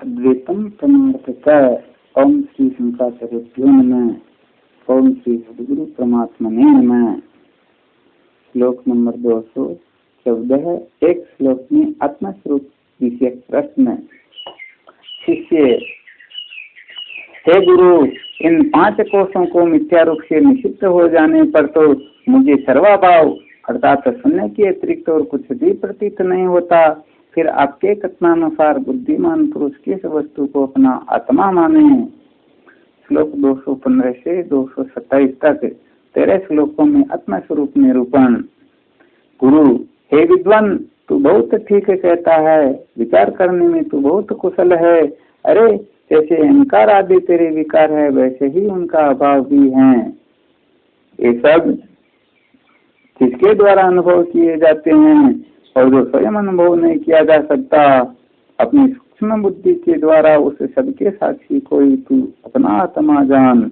अद्वैतम प्रमाणतः। ओम श्री शंकराचार्य नमः। ओम श्री सद्गुरु परमात्मने नमः। श्लोक नंबर 214 है। एक श्लोक में आत्मस्वरूप विषयक प्रश्न। शिष्य, हे गुरु, इन 5 कोशों को मिथ्या रूप से निषिद्ध हो जाने पर तो मुझे सर्वाभाव अर्थात सुनने के अतिरिक्त और कुछ भी प्रतीत नहीं होता। फिर आपके कथनानुसार बुद्धिमान पुरुष किस वस्तु को अपना आत्मा माने? श्लोक 215 से 227 तक 13 श्लोकों में आत्मस्वरूप निरूपण। गुरु, हे विद्वान, तू बहुत ठीक कहता है। विचार करने में तू बहुत कुशल है। अरे, जैसे अहंकार आदि तेरे विकार है, वैसे ही उनका अभाव भी है। ये सब जिसके द्वारा अनुभव किए जाते हैं और जो स्वयं अनुभव नहीं किया जा सकता, अपनी सूक्ष्म बुद्धि के द्वारा उस सबके साक्षी कोई तू अपना आत्मा जान।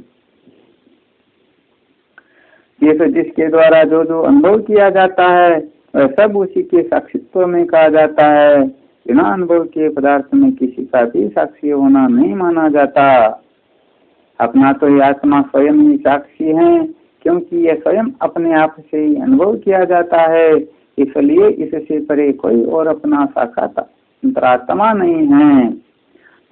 ये तो जिसके द्वारा जो जो अनुभव किया जाता है वह सब उसी के साक्षित्व में कहा जाता है। बिना अनुभव के पदार्थ में किसी का भी साक्षी होना नहीं माना जाता। अपना तो ये आत्मा स्वयं ही साक्षी है, क्योंकि यह स्वयं अपने आप से ही अनुभव किया जाता है। इसलिए इससे परे कोई और अपना साक्षात अंतरात्मा नहीं है।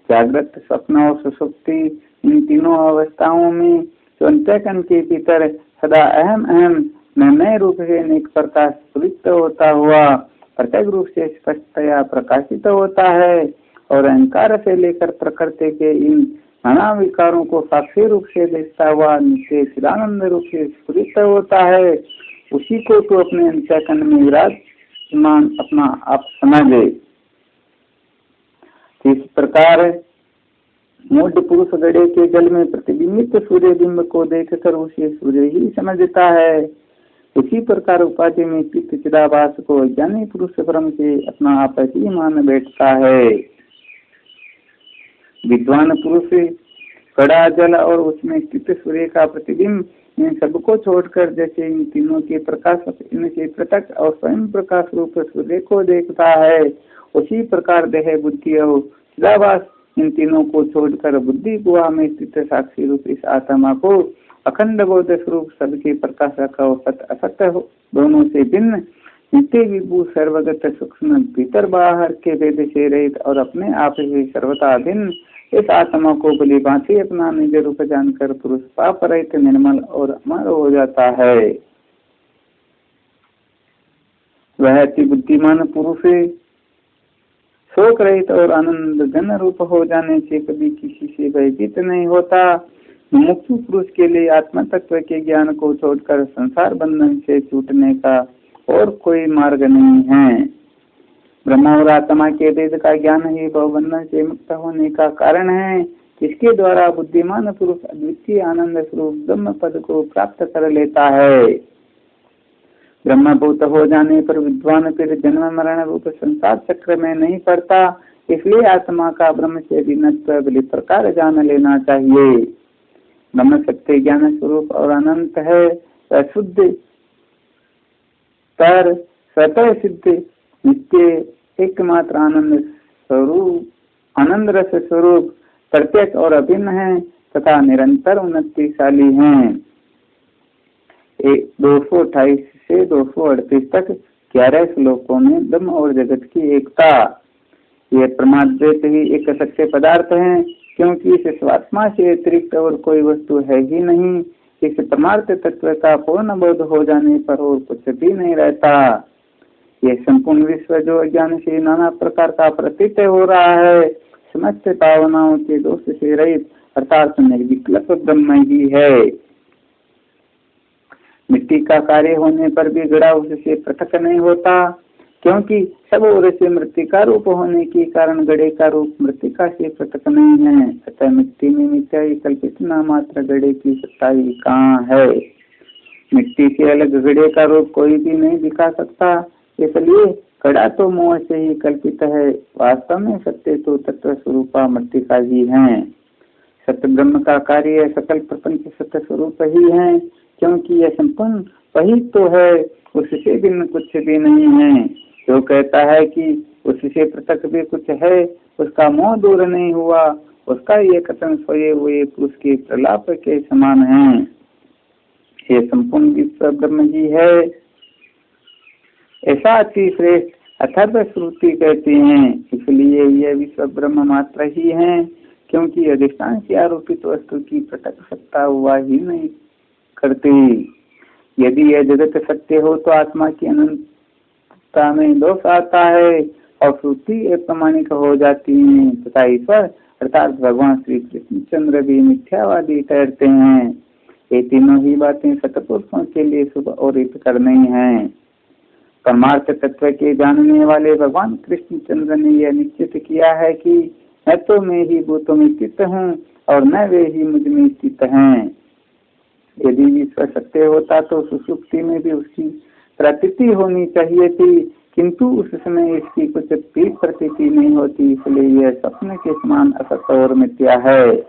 जागृत, स्वप्न और सुषुप्ति, इन तीनों अवस्थाओं में जो अंतःकरण के भीतर सदा अहम अहम नए रूप से अनेक प्रकाश प्रयुक्त होता हुआ प्रत्येक रूप से स्पष्टतया प्रकाशित होता है और अहंकार से लेकर प्रकृति के इन नाना विकारों को साक्षी रूप से देखता हुआ नित्य चिदानंद रूप से स्फुरित होता है, उसी को तो अपने अंतःकरण में विराजमान अपना आप समझे। इस प्रकार मूढ़ पुरुष घड़े के जल में प्रतिबिंबित सूर्य बिंब को देखकर उसे सूर्य ही समझता है। उसी प्रकार उपाधि में चित्त चिदाभास को ज्ञानी पुरुष ब्रह्म से अपना आप ही मान बैठता है। विद्वान पुरुष घड़ा, जल और उसमें स्थित सूर्य का प्रतिबिंब, इन सबको छोड़कर जैसे इन तीनों के प्रकाश इनसे पृथक और स्वयं प्रकाश रूप सूर्य को देखता है, उसी प्रकार देह, बुद्धि और चिदाभास इन तीनों को छोड़कर बुद्धि गुहा में स्थित साक्षी रूप इस आत्मा को अखंड बोध स्वरूप सबके प्रकाशक और सत असत्य दोनों से भिन्न, नित्य विभू, सर्वगत, सूक्ष्म, भीतर बाहर के भेद से रहित और अपने आप से सर्वथा भिन्न इस आत्मा को भली भांति अपना निज रूप जानकर पुरुष पाप रहित, निर्मल और अमर हो जाता है। वह अति बुद्धिमान पुरुष शोक रहित और आनंद घन रूप हो जाने से कभी किसी से भयभीत नहीं होता। मुमुक्षु पुरुष के लिए आत्म तत्व के ज्ञान को छोड़कर संसार बंधन से छूटने का और कोई मार्ग नहीं है। ब्रह्म और आत्मा के भेद का ज्ञान ही भवबंधन से मुक्त होने का कारण है, जिसके द्वारा बुद्धिमान पुरुष अद्वितीय आनंद स्वरूप ब्रह्म पद को प्राप्त कर लेता है। ब्रह्मभूत हो जाने पर विद्वान फिर जन्म मरण रूप संसार चक्र में नहीं पड़ता। इसलिए आत्मा का ब्रह्म से भिन्नत्व बलि प्रकार जान लेना चाहिए। ब्रह्म सत्य ज्ञान स्वरूप और अनंत है। वह शुद्ध, तर, स्वतः सिद्ध, नित्य, एकमात्र आनंद स्वरूप, आनंद रस स्वरूप, प्रत्यक्ष और अभिन्न है तथा निरंतर उन्नतिशाली है। 228 से 238 तक 11 श्लोकों में ब्रह्म और जगत की एकता। ये परमाद्वैत ही एक सच्चे पदार्थ है, क्योंकि इस स्वात्मा से अतिरिक्त और कोई वस्तु है ही नहीं। इस परमार्थ तत्व का पूर्ण बोध हो जाने पर और कुछ भी नहीं रहता। ये संपूर्ण विश्व जो अज्ञान से नाना प्रकार का प्रतीत हो रहा है, समस्त भावनाओं के दोष से रहित अर्थात निर्विकल्प ब्रह्म ही है। मिट्टी का कार्य होने पर भी घड़ा उससे पृथक नहीं होता, क्योंकि सब ओर से मृत्तिका रूप होने के कारण घड़े का रूप मृत्तिका से पृथक नहीं है। अतः मिट्टी में मिथ्या कल्पित न मात्र घड़े की सच्चाई कहाँ है। मिट्टी से अलग घड़े का रूप कोई भी नहीं दिखा सकता, इसलिए घड़ा तो मोह से ही कल्पित है। वास्तव में सत्य तो तत्व स्वरूपा मृत्तिका ही है। सत्य ब्रह्म का कार्य सकल प्रपंच सत्य स्वरूप ही है, क्योंकि यह संपूर्ण वही तो है, उससे भिन्न कुछ भी नहीं है। जो कहता है कि उससे पृथक भी कुछ है, उसका मोह दूर नहीं हुआ, उसका ये कथन सोए हुए पुरुष के प्रलाप के समान है। ये संपूर्ण विश्व ब्रह्म ही है, ऐसा अति श्रेष्ठ अथर्व श्रुति कहते हैं। इसलिए यह विश्व ब्रह्म मात्र ही है, क्योंकि अधिष्ठान से आरोपित वस्तु की पृथक सत्ता हुआ ही नहीं करती। यदि यह जगत सत्य हो तो आत्मा की अनंतता में दोष आता है और श्रुति अप्रमाणिक हो जाती है तथा ईश्वर अर्थात भगवान श्री कृष्णचंद्र भी मिथ्यावादी ठहरते हैं। ये तीनों ही बातें सतपुरुषों के लिए शुभ और हितकर नहीं है। परमार्थ तत्व के जानने वाले भगवान कृष्णचंद्र ने यह निश्चित किया है कि न तो मैं ही भूतों में स्थित हूँ और न वे ही मुझ में स्थित हैं। यदि विश्व सत्य होता तो सुषुप्ति में भी उसकी प्रतीति होनी चाहिए थी, किंतु उस समय इसकी कुछ भी प्रतीति नहीं होती, इसलिए यह स्वप्न के समान असत और मिथ्या है।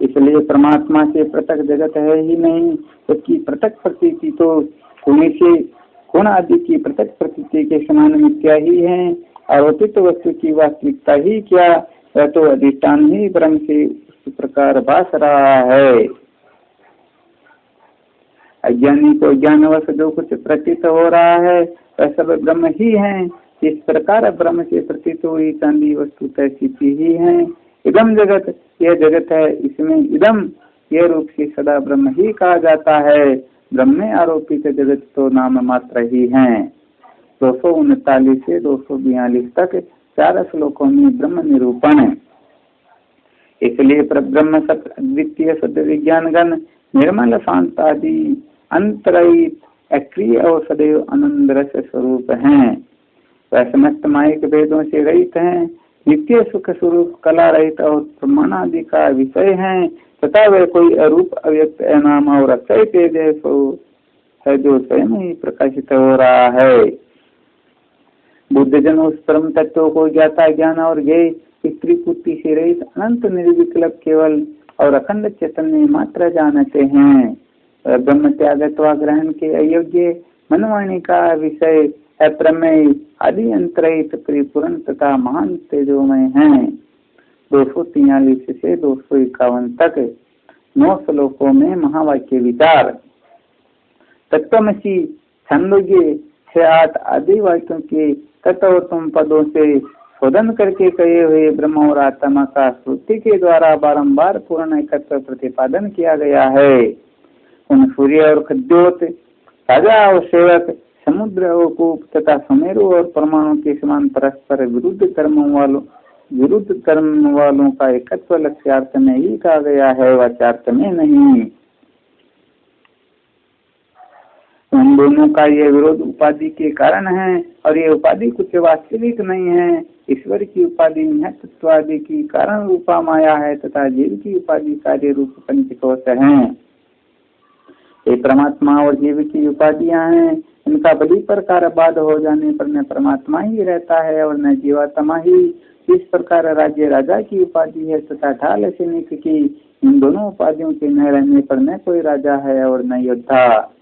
इसलिए परमात्मा से पृथक जगत है ही नहीं, उसकी पृथक प्रतीति तो होने से गुण आदि की पृथक प्रतीति के समान मिथ्या ही है। आरोपित वस्तु की वास्तविकता ही क्या, वह तो अधिष्ठान ही ब्रह्म से उस प्रकार भास रहा है। अज्ञानी को ज्ञानवश जो कुछ प्रतीत हो रहा है वह सब ब्रह्म ही है। इस प्रकार ब्रह्म से प्रतीत हुई चांदी वस्तु तैसी ही है। इदम जगत, यह जगत है, इसमें इदम यह रूप से सदा ब्रह्म ही कहा जाता है। ब्रह्म में आरोपित जगत तो नाम मात्र ही है। 239 से 242 तक 4 श्लोकों में ब्रह्म निरूपण है। इसलिए ब्रह्म सत्य अद्वितीय शुद्ध विज्ञान गण निर्मल शांत आदि अंतरहित अक्रिय और सदैव आनंद रस स्वरूप हैं। वह समस्त मायिक भेदों से रहित हैं, नित्य सुख स्वरूप कला रहित और प्रमाण आदि का विषय हैं तथा वह कोई अरूप अव्यक्त नाम और अक्षय तेज है जो स्वयं ही प्रकाशित हो रहा है। बुद्ध जन उस परम तत्व को ज्ञाता ज्ञान और ज्ञेय स्त्री पुत्री से रहित अनंत निर्विकल्प केवल और अखंड चैतन्य मात्र जानते हैं। ब्रह्म त्याग अथवा ग्रहण के अयोग्य मनवाणी का विषय अप्रमेय आदि अंतरहित परिपूर्ण तथा महान तेजोमय है। 243 से 251 तक 9 श्लोकों में महावाक्य विचार। तत्वमसि छंदोग्य 6-8 आदि वाक्यों के तत्वोत्तम पदों से शोधन करके कहे हुए ब्रह्म और आत्मा का श्रुति के द्वारा बारंबार पूर्ण एकत्व प्रतिपादन किया गया है। उन सूर्य और खद्योत, राजा और सेवक, समुद्र और कूप तथा सुमेरु और परमाणु के समान परस्पर विरुद्ध कर्म वालों का एकत्व लक्ष्यार्थ में ही कहा गया है, वाच्यार्थ में नहीं। उन दोनों का ये विरोध उपाधि के कारण है और ये उपाधि कुछ वास्तविक नहीं है। ईश्वर की उपाधि महत्त्वादि की कारण रूपा माया है तथा जीव की उपाधि कार्य रूप पंचकोश है। ये परमात्मा और जीव की उपाधियां हैं। इनका बड़ी प्रकार बाध हो जाने पर न परमात्मा ही रहता है और न जीवात्मा ही। इस प्रकार राज्य राजा की उपाधि है तथा ढाल सैनिक की। इन दोनों उपाधियों के न रहने पर न कोई राजा है और न योद्धा।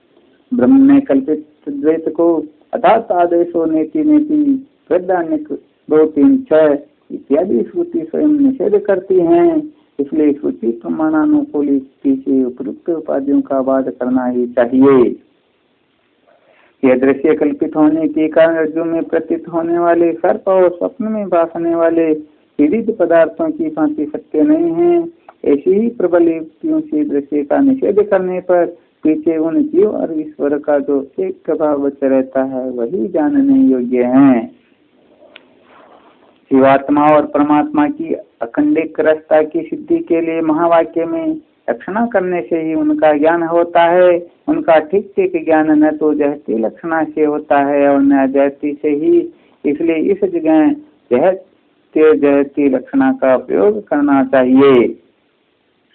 ब्रह्म में कल्पित द्वैत को अर्थात आदेशो नेति नेति वृद्धानिक 2, 3, 6 इत्यादि श्रुति स्वयं निषेध करती हैं। इसलिए श्रुति प्रमाणानुकूल से उपयुक्त उपाधियों का वाद करना ही चाहिए। यह दृश्य कल्पित होने के कारण रज्जु में प्रतीत होने वाले सर्प और स्वप्न में भासने वाले विविध पदार्थों की भांति सत्य नहीं है। ऐसी ही प्रबल युक्तियों से दृश्य का निषेध करने पर पीछे उन जीव और ईश्वर का जो एक प्रभाव बच रहता है वही जानने योग्य है। जीवात्मा और परमात्मा की अखंडिक रसता की सिद्धि के लिए महावाक्य में लक्षणा करने से ही उनका ज्ञान होता है। उनका ठीक ठीक ज्ञान न तो जहती लक्षणा से होता है और न जहती से ही। इसलिए इस जगह जहती लक्षणा का प्रयोग करना चाहिए।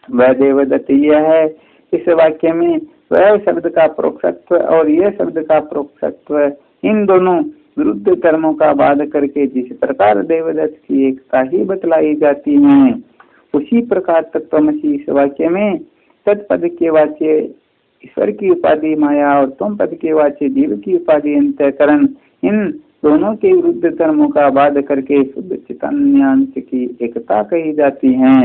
वह देवदत्त यह है। इस वाक्य में वह शब्द का प्रोक्षत्व और यह शब्द का प्रोक्षत्व इन दोनों विरुद्ध कर्मों का वाद करके जिस प्रकार देवदत्त की एकता ही बतलाई जाती है, उसी प्रकार तत्वमसि इस वाक्य में तत्पद के वाच्य ईश्वर की उपाधि माया और तुम पद के वाच्य जीव की उपाधि अंतःकरण इन दोनों के विरुद्ध धर्मों का बाध करके शुद्ध चैतन्यांश की एकता कही जाती है।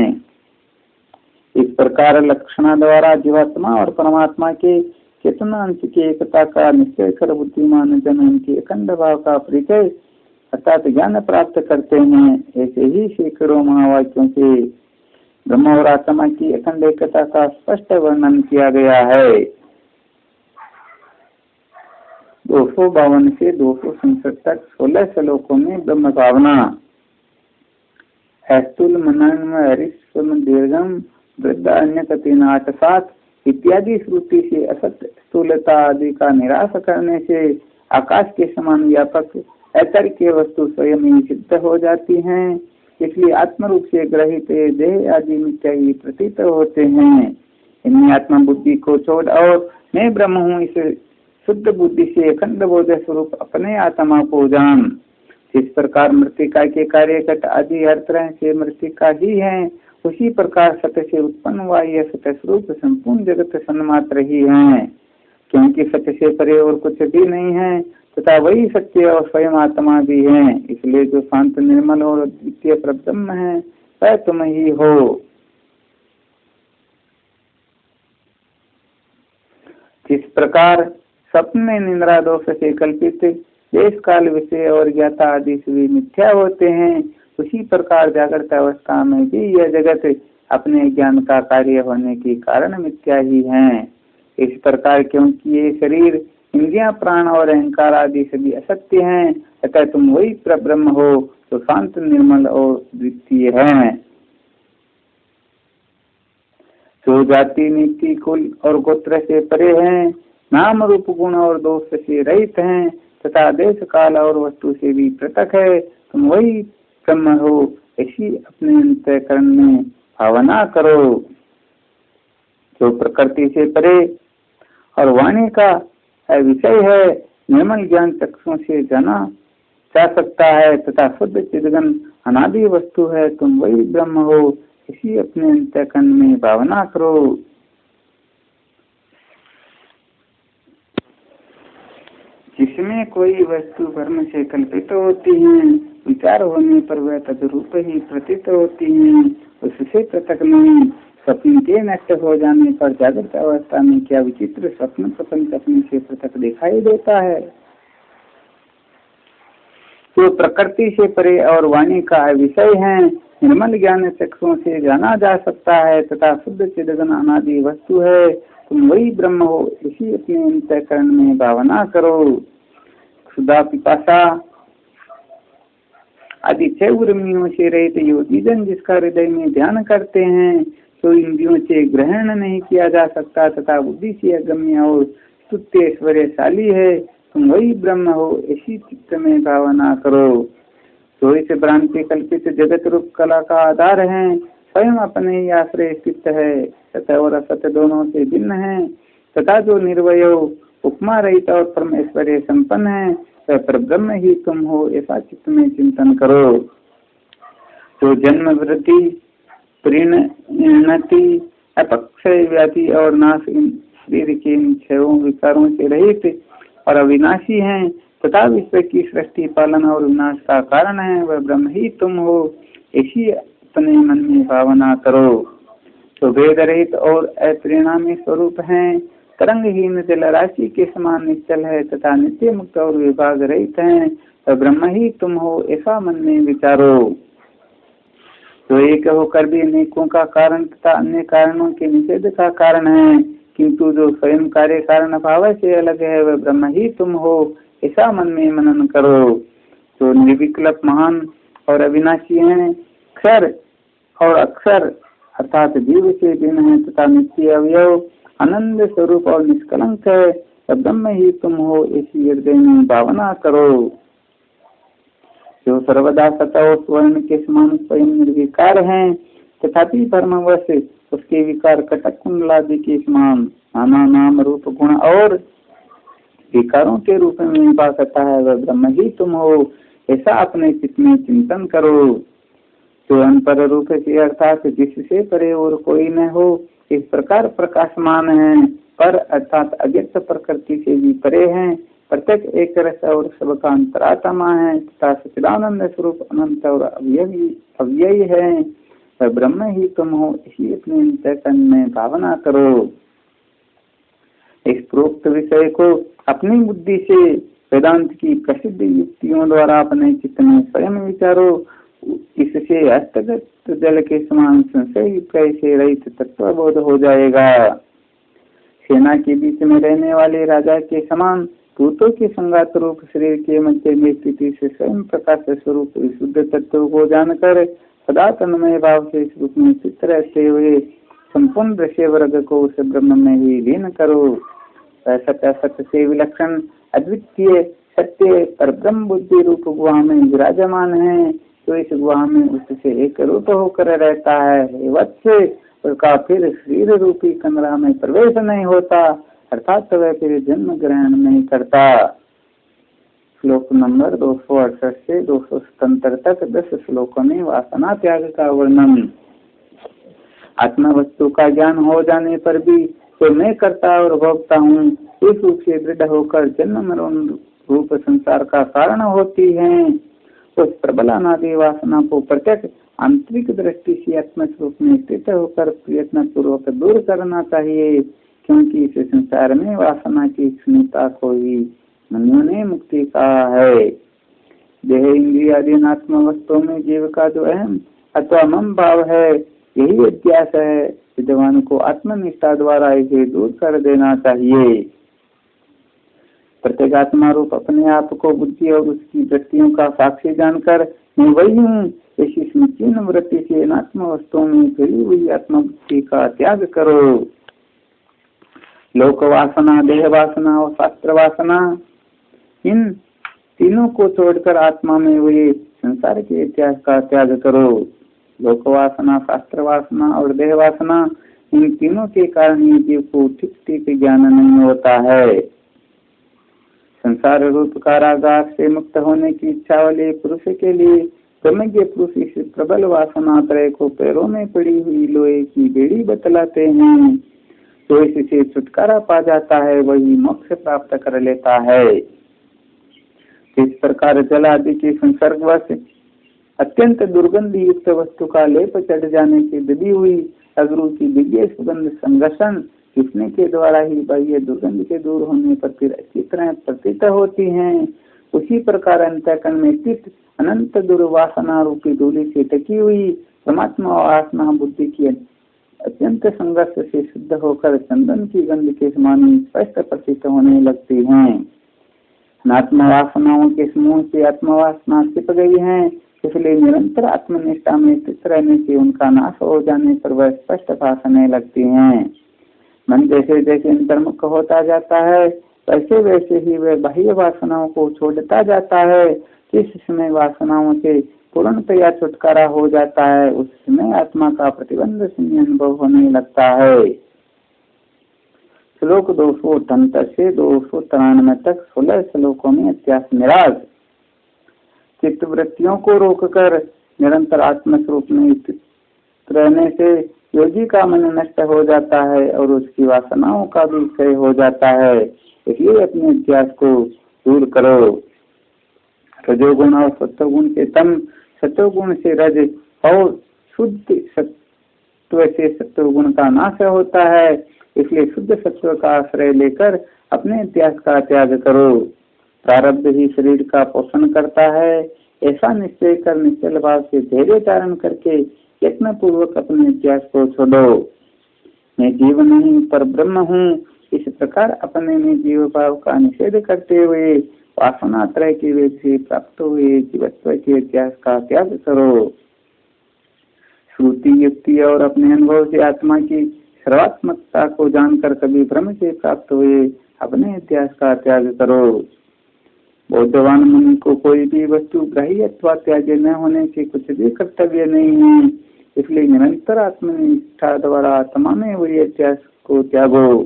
इस प्रकार लक्षणा द्वारा जीवात्मा और परमात्मा के चेतनांश की एकता का निश्चय कर बुद्धिमान जन उनके अखंड भाव का परिचय अर्थात ज्ञान प्राप्त करते हैं। ऐसे ही सैकड़ों महावाक्यों से ब्रह्म और आत्मा की अखंड एकता का स्पष्ट वर्णन किया गया है। 252 से 267 तक 16 श्लोकों में ब्रह्म भावना। स्थूल मनन हरिस्वम दीर्घम वृद्ध अन्य तीन 8-7 इत्यादि श्रुति से असत स्थूलता आदि का निराश करने से आकाश के समान व्यापक अतर्क्य वस्तु स्वयं ही सिद्ध हो जाती हैं। इसलिए आत्म रूप से ग्रहित देह आदि मिथ्या ही प्रतीत होते हैं। इनमें आत्मा बुद्धि को छोड़ और मैं ब्रह्म हूँ इस शुद्ध बुद्धि से अखंड बोध स्वरूप अपने आत्मा को जान। जिस प्रकार मृतिका के कार्य घट आदि हर तरह से मृतिका ही है, उसी प्रकार सत्य से उत्पन्न हुआ यह सत्य स्वरूप संपूर्ण जगत सन्मात्र ही है, क्योंकि सत्य से परे और कुछ भी नहीं है तथा वही सत्य और स्वयं आत्मा भी है। इसलिए जो शांत निर्मल और द्वितीय परब्रह्म है वह तुम ही हो। जिस प्रकार स्वप्न में निद्रा दोष से कल्पित देश काल विषय और ज्ञाता आदि सभी मिथ्या होते हैं, उसी प्रकार जागृत अवस्था में भी यह जगत अपने ज्ञान का कार्य होने के कारण मिथ्या ही है। इस प्रकार क्योंकि ये शरीर, इंद्रियां, प्राण और अहंकार आदि सभी असत्य हैं, अतः तुम वही परब्रह्म हो तो शांत निर्मल और द्वितीय है। जो जाति नीति कुल और गोत्र से परे हैं, नाम रूप गुण और दोष से रहित हैं तथा देश काल और वस्तु से भी पृथक है, तुम वही ब्रह्म हो ऐसी अपने अंतःकरण में भावना करो। जो प्रकृति से परे और वाणी का विषय है, निर्मल ज्ञान चक्षुओं से जाना जा सकता है तथा शुद्ध चिदगन अनादि वस्तु है, तुम वही ब्रह्म हो इसी अपने अंतःकरण में भावना करो। जिसमें कोई वस्तु भ्रम से कल्पित होती है, विचार होने पर वह तद्रूप ही प्रतीत होती है, उससे पृथक नहीं। स्वप्न के नष्ट हो जाने पर जागृत अवस्था में क्या विचित्र स्वप्न प्रपंच अपने से पृथक दिखाई देता है। जो प्रकृति से परे और वाणी का विषय है, निर्मल ज्ञान चक्षुओं से जाना जा सकता है तथा शुद्ध चिदगन अनादि वस्तु है, तुम वही ब्रह्म हो इसी अपने अंतःकरण में भावना करो। क्षुधा पिपासा आदि 6 उर्मियों से रहित योगी जन जिसका हृदय में ध्यान करते हैं, तो इंद्रियों से ग्रहण नहीं किया जा सकता तथा बुद्धि से अगम्य और स्तुत्य ऐश्वर्यशाली है, तुम वही ब्रह्म हो इसी चित्त में भावना करो। तो इस भ्रांति कल्पित जगत रूप कला का आधार है, स्वयं अपने ही आश्रय स्थित है, सत्य और असत्य दोनों से भिन्न है तथा जो निर्वय उपमा रहित और परमेश्वरीय संपन्न है, वह परब्रह्म ही तुम हो ऐसा चित्त में चिंतन करो। जो जन्म वृद्धि परिणति अपक्षय व्याधि और नाश इन शरीर के इन 6 विकारों से रहित और अविनाशी हैं तथा विश्व की सृष्टि पालन और विनाश का कारण है, वह ब्रह्म ही तुम हो ऐसी अपने मन में भावना करो। तो भेद रहित और अपरिणामी स्वरूप है, तरंगहीन जल राशि के समान निश्चल है तथा नित्य मुक्त और विभाग रहित है, वह ब्रह्म ही तुम हो ऐसा मन में विचारो। तो एक होकर भी अनेकों का कारण तथा अन्य कारणों के निषेध का कारण है, किंतु जो स्वयं कार्य कारण भाव से अलग है, वह ब्रह्म ही तुम हो ऐसा मन में मनन करो। जो निर्विकल्प महान और अविनाशी है, क्षर और अक्षर अर्थात जीव से भिन्न है तथा नित्य अवयव आनंद स्वरूप और निष्कलंक है, ब्रह्म ही तुम हो ऐसी हृदय में भावना करो। जो सर्वदा सत और स्वर्ण के समान स्वयं निर्विकार है तथापि परमवश उसके विकार कटक कुंडलादि के समान नाना नाम रूप गुण और विकारों के रूप में भासता है, वह ब्रह्म ही तुम हो ऐसा अपने चित्त में चिंतन करो। जो अनपर रूप से अर्थात जिससे परे और कोई न हो इस प्रकार प्रकाशमान है, पर अर्थात अव्यक्त प्रकृति से भी परे हैं, प्रत्येक एक रस और सबका अंतरात्मा है तथा सच्चिदानंद स्वरूप अनंत और अव्ययी है, वह ब्रह्म ही तुम हो, इसी अपने अंतःकरण में भावना करो। इस प्रोक्त विषय को अपनी बुद्धि से वेदांत की प्रसिद्ध युक्तियों द्वारा अपने चित्त में स्वयं विचारो। इससे हस्तगत जल के समान संशय से रहित तत्वबोध हो जाएगा। सेना के बीच में रहने वाले राजा के समान भूतों के संगात रूप शरीर के मध्य में स्थिति से स्वयं प्रकाश स्वरूप शुद्ध तत्व को जानकर सदा तन्मय भाव से इस रूप में चित्त रहते हुए संपूर्ण दृश्य वर्ग को उस ब्रह्म में ही लीन करो। सत्य सत्य से विलक्षण अद्वितीय सत्य पर ब्रह्म बुद्धि रूप गुहा में विराजमान है, तो इस गुहा में उससे एक रूप होकर रहता है। वत्स उसका फिर शरीर रूपी कमरा में प्रवेश नहीं होता, अर्थात वह फिर जन्म ग्रहण नहीं करता। श्लोक नंबर 268 से 277 तक 10 श्लोकों में वासना त्याग का वर्णन। आत्मा वस्तु का ज्ञान हो जाने पर भी तो मैं करता और भोगता हूँ इस रूप से दृढ़ होकर जन्म मरण रूप संसार का कारण होती है। उस प्रबल अनादि वासना को प्रत्यक्ष आंतरिक दृष्टि से आत्मस्वरूप में स्थित होकर प्रयत्न पूर्वक दूर करना चाहिए, क्योंकि इस संसार में वासना की क्षमता को ही मनुष्य ने मुक्ति कहा है। देह इंद्रिय आदि आत्म वस्तुओं में जीव का जो अहम अथवा मम भाव है, यही अध्यास है। विद्वान को आत्मनिष्ठा द्वारा इसे दूर कर देना चाहिए। प्रत्येक आत्मा रूप अपने आप को बुद्धि और उसकी वृत्तियों का साक्षी जानकर मैं वही हूँ, ऐसी समीचीन वृत्ति से अनात्म वस्तुओं में फैली हुई आत्मबुद्धि का त्याग करो। लोक वासना, देह वासना और शास्त्र वासना, इन तीनों को छोड़कर आत्मा में हुए संसार के इतिहास का त्याग करो। लोक वासना, शास्त्र वासना और देह वासना, इन तीनों के कारण ही जीव को ठीक ठीक ज्ञान नहीं होता है। संसार रूप कारागार से मुक्त होने की इच्छा वाले पुरुष के लिए ब्रह्मज्ञ पुरुष इस प्रबल वासना त्रय को पैरों में पड़ी हुई लोहे की बेड़ी बतलाते हैं, तो इससे छुटकारा पा जाता है, वही मोक्ष प्राप्त कर लेता है। इस प्रकार जल आदि के संसर्गवश अत्यंत दुर्गंधी युक्त वस्तु का लेप चढ़ जाने से दबी हुई अगरू की दिव्य सुगंध संघर्षण किसने के द्वारा ही बाह्य दुर्गंध के दूर होने पर फिर अच्छी तरह प्रतीत होती हैं, उसी प्रकार अंतःकरण में स्थित अनंत दुर्वासना रूपी धूलि से टकी हुई परमात्मा वासना बुद्धि की अत्यंत संघर्ष से शुद्ध होकर चंदन की गंध के समान स्पष्ट प्रतीत होने लगती हैं। अनात्म वासनाओं के समूह से आत्मवासना छिप गई है, इसलिए निरंतर आत्मनिष्ठा में स्थित रहने से उनका नाश हो जाने पर वह स्पष्ट भाषने लगती हैं। मन जैसे जैसे अंतर्मुख होता जाता है, वैसे वैसे ही वह बाह्य वासनाओं को छोड़ता जाता है। जिस समय वासनाओं से पूर्णतया छुटकारा हो जाता है, उस समय आत्मा का प्रतिबंध शून्य अनुभव होने लगता है। श्लोक 268 से 293 तक 16 श्लोकों में अत्यास निराश। चित्त वृत्तियों को रोककर निरंतर आत्मस्वरूप में स्थित रहने से योगी का मन नष्ट हो जाता है और उसकी वासनाओं का भी क्षय हो जाता है। इसलिए अपने अध्यास को दूर करो। रजोगुण और सत्वगुण से तम, सत्वगुण से रज और शुद्ध सत्व से सत्वगुण का नाश होता है, इसलिए शुद्ध सत्व का आश्रय लेकर अपने अध्यास का त्याग करो। प्रारब्ध ही शरीर का पोषण करता है, ऐसा निश्चय कर निश्चल भाव से धैर्य धारण करके यत्न पूर्वक अपने अध्यास को छोड़ो। मैं जीव नहीं पर ब्रह्म हूँ, इस प्रकार अपने में जीव भाव का निषेध करते हुए वासना त्रय के वेग से प्राप्त हुए जीवत्व के अध्यास का त्याग करो। श्रुति युक्ति और अपने अनुभव से आत्मा की सर्वात्मकता को जानकर कभी ब्रह्म से प्राप्त हुए अपने अध्यास का त्याग करो। बौद्धवान मुनि को कोई भी वस्तु ग्राह्य अथवा त्याज्य न होने से कुछ भी कर्तव्य नहीं है, इसलिए निरंतर आत्मनिष्ठा द्वारा तमाम हुए अध्यास को त्यागो।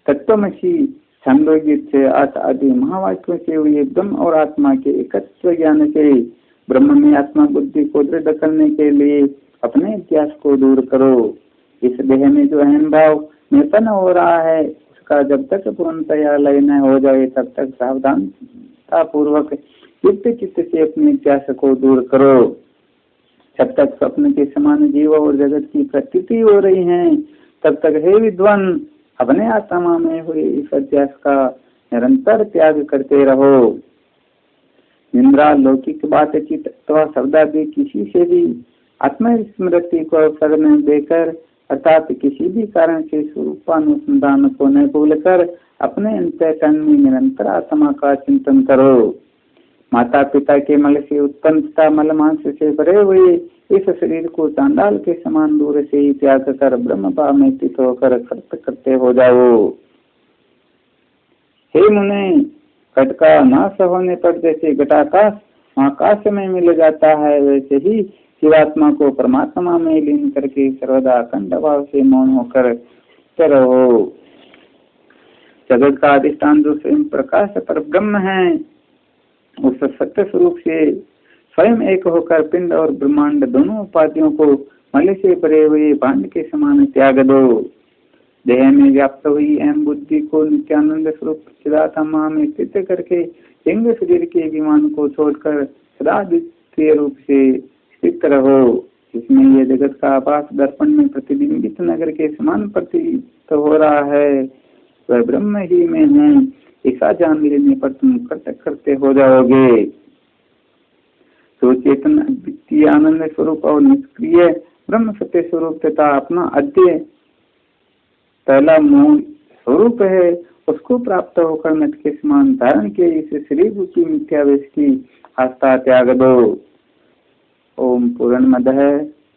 तत्वमसि, छंदोगीत से 8 आदि महावाक्यों से हुए ब्रह्म और आत्मा के एकत्व ज्ञान से ब्रह्म में आत्मा बुद्धि को दृढ़ करने के लिए अपने अध्यास को दूर करो। इस देह में जो अहम भाव निपन्न हो रहा है, का जब तक पूर्णतया लय न हो जाए तब तक सावधानता पूर्वक युक्त चित्त से अपनी इच्छा को दूर करो। जब तक स्वप्न के समान जीव और जगत की प्रतीति हो रही है तब तक हे विद्वान अपने आत्मा में हुए इस अध्यास का निरंतर त्याग करते रहो। निंद्रा, लौकिक बातचीत अथवा शब्दादि किसी से भी आत्मस्मृति को अवसर न देकर अर्थात किसी भी कारण से स्वरूपानुसंधान को न भूलकर अपने अंतःकरण में निरंतर आत्मा का चिंतन करो। माता पिता के मल से उत्पन्न तथा मल मांस से भरे हुए इस शरीर को चांडाल के समान दूर से ही त्याग कर ब्रह्म भाव में स्थित होकर खर्च करते हो जाओ। हे मुने, घट का नाश होने पर जैसे घटाकाश आकाश में मिल जाता है वैसे ही जीवात्मा को परमात्मा में लीन करके सर्वदा अखंड भाव से मौन होकर रहो। जगत का अधिष्ठान जो स्वयं प्रकाश पर ब्रह्म है उस सत्य स्वरूप से स्वयं एक होकर पिंड और ब्रह्मांड दोनों उपाधियों को मल से भरे हुए भांड के समान त्याग दो। देह में व्याप्त हुई अहम बुद्धि को नित्यानंद स्वरूप चिदात्मा में स्थित करके लिंग शरीर के विमान को छोड़कर सदा द्वितीय रूप से स्थित रहो। इसमें यह जगत का आभास दर्पण में प्रतिबिंबित नगर के समान प्रतीत हो रहा है वह ब्रह्म ही में है। ऐसा जान लेने पर तुम कर्तव्य करते हो जाओगे। तो चेतन अद्वितीय आनंद स्वरूप और निष्क्रिय ब्रह्म सत्य स्वरूप तथा अपना अद्वैय पहला मूल स्वरूप है उसको प्राप्त होकर नट के समान धारण के इस शरीर रूपी मिथ्यावेश की आस्था त्याग दो। ओम पूर्णमदः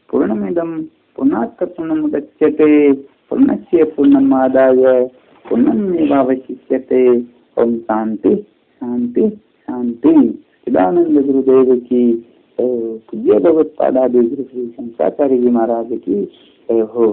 पूर्णमिदं पूर्णात् पूर्णमुदच्यते पूर्णस्य पूर्णमादाय पूर्णमेवावशिष्यते। ओम शांति शांति शांति। चिदानंद गुरुदेव की पूज्य भगवत्पादादि गुरु श्री शंकराचार्य जी महाराज की जय हो।